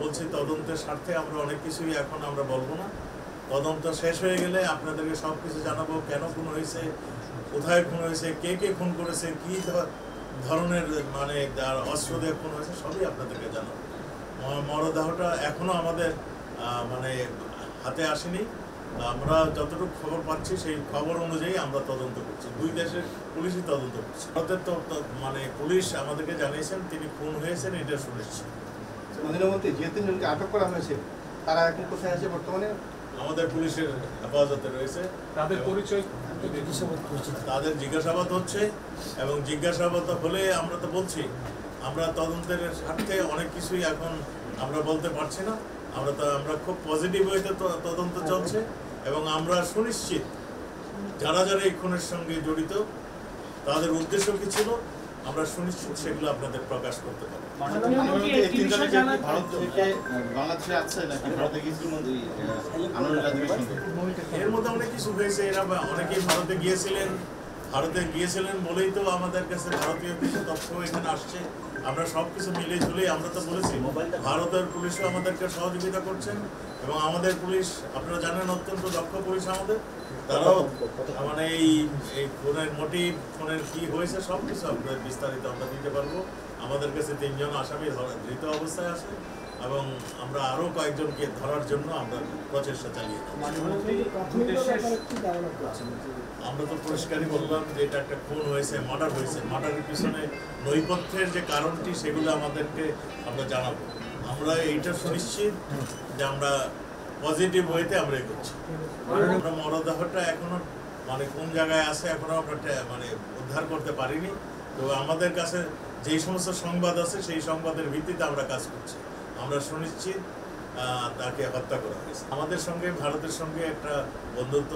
বলছি তদন্তের স্বার্থে আমরা অনেক কিছুই এখন আমরা বলবো না। তদন্ত শেষ হয়ে গেলে আপনাদেরকে সব কিছু জানাবো, কেন খুন হয়েছে, কোথায় খুন হয়েছে, কে কে খুন করেছে, কী ধরনের মানে অস্ত্র দিয়ে খুন হয়েছে, সবই আপনাদেরকে জানাবো। মরদেহটা এখনও আমাদের মানে হাতে আসেনি। আমরা যতটুকু খবর পাচ্ছি সেই খবর অনুযায়ী আমরা তদন্ত করছি। দুই দেশের পুলিশই তদন্ত করছে। ভারতের তো মানে পুলিশ আমাদেরকে জানিয়েছেন তিনি খুন হয়েছেন, এটা শুনেছি। প্রধানমন্ত্রী যে তিনজনকে আটক করা হয়েছে তারা এখন কোথায় আছে বর্তমানে? আমাদের পুলিশের হেফাজতে রয়েছে। তাদের পরিচয় তাদের জিজ্ঞাসাবাদ হচ্ছে, এবং জিজ্ঞাসাবাদ হলে আমরা তো বলছি আমরা তদন্তের স্বার্থে অনেক কিছুই এখন আমরা বলতে পারছি না। আমরা খুব পজিটিভ ওয়েতে তদন্ত চলছে, এবং আমরা সুনিশ্চিত যারা যারা এই খুনের সঙ্গে জড়িত তাদের উদ্দেশ্য কি ছিল আমরা সুনিশ্চিত সেগুলো আপনাদের প্রকাশ করতে পারি। এর মধ্যে অনেক কিছু হয়েছে। এরা অনেকেই ভারতে গিয়েছিলেন বলেই তো আমাদের কাছে ভারতীয় কিছু তথ্য এখানে আসছে। আমরা সব কিছু মিলে ঝুলে আমরা তো বলেছি ভারতের পুলিশও আমাদেরকে সহযোগিতা করছেন, এবং আমাদের পুলিশ আপনারা জানেন অত্যন্ত দক্ষ পুলিশ আমাদের। তারাও মানে এই খুনের মোটিভ, খুনের কি হয়েছে সব কিছু আপনাদের বিস্তারিত আমরা দিতে পারবো। আমাদের কাছে 3 জন আসামি ধৃত অবস্থায় আছে, এবং আমরা আরও কয়েকজনকে ধরার জন্য আমরা প্রচেষ্টা চালিয়ে আমরা তো পরিষ্কারই বললাম যে এটা একটা খুন হয়েছে, মার্ডার হয়েছে। মার্ডারের পিছনে নৈপথ্যের যে কারণটি সেগুলো আমাদেরকে আমরা জানাবো। আমরা এইটা সুনিশ্চিত যে আমরা পজিটিভ ওয়েতে আমরা এগোচ্ছি। আমরা মরদেহটা এখনো মানে কোন জায়গায় আছে এখনো আমরা মানে উদ্ধার করতে পারিনি। তো আমাদের কাছে যেই সমস্ত সংবাদ আছে সেই সংবাদের ভিত্তিতে আমরা কাজ করছি। আমরা সুনিশ্চিত তাকে হত্যা করা হয়েছে। আমাদের সঙ্গে ভারতের সঙ্গে একটা বন্ধুত্ব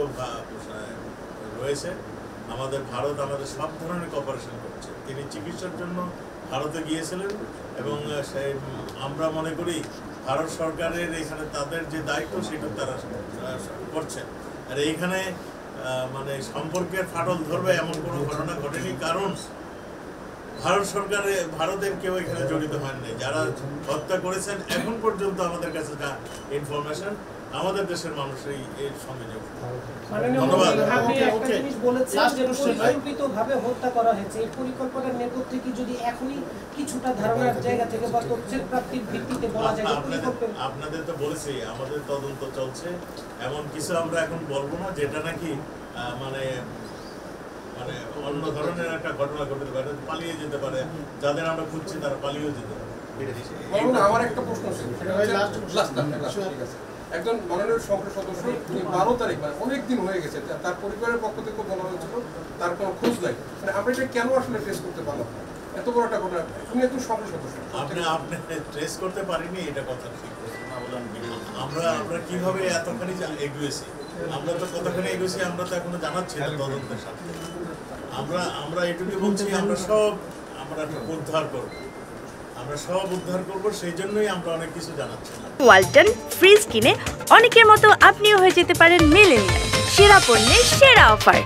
রয়েছে। ভারত আমাদের সব ধরনের কোঅপারেশন করছে। তিনি চিকিৎসার জন্য ভারতে গিয়েছিলেন, এবং আমরা মনে করি ভারত সরকারের এখানে তাদের যে দায়িত্ব সেটা তারা করছেন। আর এইখানে মানে সম্পর্কের ফাটল ধরবে এমন কোনো ঘটনা ঘটেনি, কারণ ভারতের কেউ এখানে জড়িত হয়নি। যারা হত্যা করেছেন এখন পর্যন্ত আমাদের কাছে যা ইনফরমেশন, আমাদের দেশের মানুষই এর সঙ্গে জড়িত। ধন্যবাদ। আপনি একটা জিনিস বলেছেন যে পরিকল্পিতভাবে হত্যা করা হয়েছে। এই পরিকল্পনার নেপথ্যে কি যদি এখনই কিছুটা ধারণার জায়গা থেকে বা তথ্যের প্রাপ্তির ভিত্তিতে বলা যায়? আপনাদের তো বলেছি আমাদের তদন্ত চলছে। এমন কিছু আমরা এখন বলবো না যেটা নাকি মানে মানে অন্য ধরনের একটা ঘটনা ঘটতে পারে, পালিয়ে যেতে পারে। যাদের আমরা খুঁজছি তারা পালিয়েও যেতে পারে। আমার একটা প্রশ্ন একজন মাননীয় সংসদ সদস্য 12 তারিখ মানে অনেক দিন হয়ে গেছে, তার পরিবারের পক্ষ থেকে বলা হয়েছিল তার কোনো খোঁজ নাই। মানে আমরা এটা কেন আসলে ট্রেস করতে পারলাম? এত বড় একটা ঘটনা, তুমি একজন সংসদ সদস্য, আপনি ট্রেস করতে পারিনি, এটা কথা ঠিক। আমরা কিভাবে এতখানি এগিয়েছি, আমরা তো কতখানি এগিয়েছি আমরা তো এখনো জানাচ্ছি না তদন্তের সাথে। আমরা এটুকু বলছি আমরা উদ্ধার করবো, উদ্ধার করবো, সেই জন্যই আমরা অনেক কিছু জানাচ্ছি না। ওয়ালটন ফ্রিজ কিনে অনেকের মতো আপনিও হয়ে যেতে পারেন মিলেনিয়াল। সেরা পণ্যের সেরা অফার।